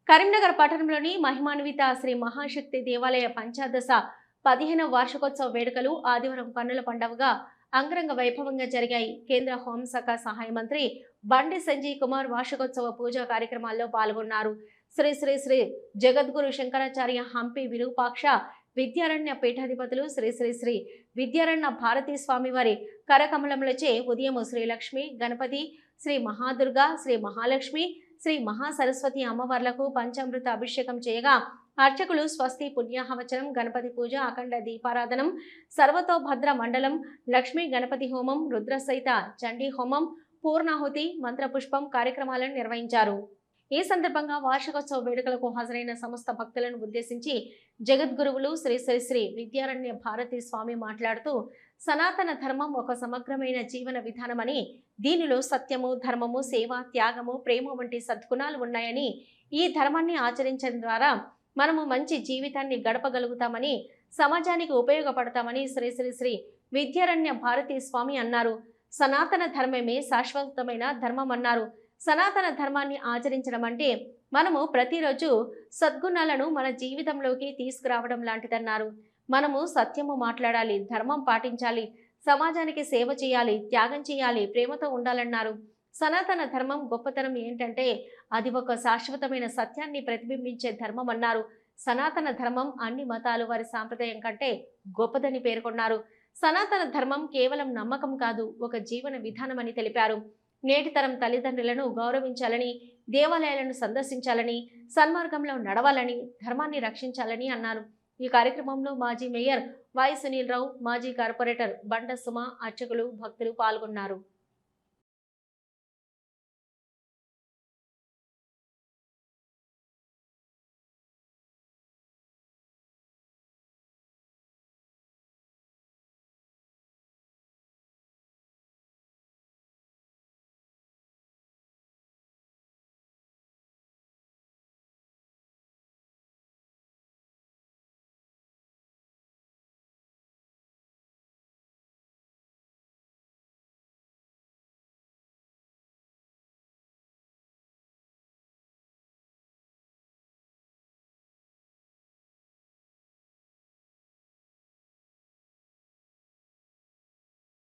కరీంనగర్ పట్టణంలోని మహిమాన్విత శ్రీ మహాశక్తి దేవాలయ పంచాదశ 15వ వార్షికోత్సవ వేడుకలు ఆదివారం కన్నుల పండుగగా అంగరంగ వైభవంగా జరిగాయి. కేంద్ర హోంశాఖ సహాయ మంత్రి బండి సంజయ్ కుమార్ వార్షికోత్సవ పూజా కార్యక్రమాల్లో పాల్గొన్నారు. శ్రీ శ్రీ శ్రీ జగద్గురు శంకరాచార్య హంపి విరూపాక్ష విద్యారణ్య పీఠాధిపతులు శ్రీ శ్రీ శ్రీ విద్యారణ్య భారతీ స్వామివారి కరకమలములచే ఉదయం శ్రీ లక్ష్మి గణపతి, శ్రీ మహాదుర్గా, శ్రీ మహాలక్ష్మి, శ్రీ మహాసరస్వతి అమ్మవార్లకు పంచామృత అభిషేకం చేయగా అర్చకులు స్వస్తి పుణ్యాహవచనం, గణపతి పూజ, అఖండ దీపారాధనం, సర్వతోభద్ర మండలం, లక్ష్మీ గణపతి హోమం, రుద్రసహిత చండీ హోమం, పూర్ణాహుతి, మంత్రపుష్పం కార్యక్రమాలను నిర్వహించారు. ఈ సందర్భంగా వార్షికోత్సవ వేడుకలకు హాజరైన సమస్త భక్తులను ఉద్దేశించి జగద్గురువులు శ్రీ శ్రీ శ్రీ విద్యారణ్య భారతీ స్వామి మాట్లాడుతూ, సనాతన ధర్మం ఒక సమగ్రమైన జీవన విధానమని, దీనిలో సత్యము, ధర్మము, సేవ, త్యాగము, ప్రేమ వంటి సద్గుణాలు ఉన్నాయని, ఈ ధర్మాన్ని ఆచరించడం ద్వారా మనము మంచి జీవితాన్ని గడపగలుగుతామని, సమాజానికి ఉపయోగపడతామని శ్రీ శ్రీ శ్రీ విద్యారణ్య భారతీ స్వామి అన్నారు. సనాతన ధర్మమే శాశ్వతమైన ధర్మం అన్నారు. సనాతన ధర్మాన్ని ఆచరించడం అంటే మనము ప్రతిరోజు సద్గుణాలను మన జీవితంలోకి తీసుకురావడం లాంటిదన్నారు. మనము సత్యము మాట్లాడాలి, ధర్మం పాటించాలి, సమాజానికి సేవ చేయాలి, త్యాగం చేయాలి, ప్రేమతో ఉండాలన్నారు. సనాతన ధర్మం గొప్పతనం ఏంటంటే అది ఒక శాశ్వతమైన సత్యాన్ని ప్రతిబింబించే ధర్మం అన్నారు. సనాతన ధర్మం అన్ని మతాలు వారి సాంప్రదాయం కంటే గొప్పదని పేర్కొన్నారు. సనాతన ధర్మం కేవలం నమ్మకం కాదు, ఒక జీవన విధానమని తెలిపారు. నేటి తరం తల్లిదండ్రులను గౌరవించాలని, దేవాలయాలను సందర్శించాలని, సన్మార్గంలో నడవాలని, ధర్మాన్ని రక్షించాలని అన్నారు. ఈ కార్యక్రమంలో మాజీ మేయర్ వై సునీల్ రావు, మాజీ కార్పొరేటర్ బండ సుమ, అర్చకులు, భక్తులు పాల్గొన్నారు.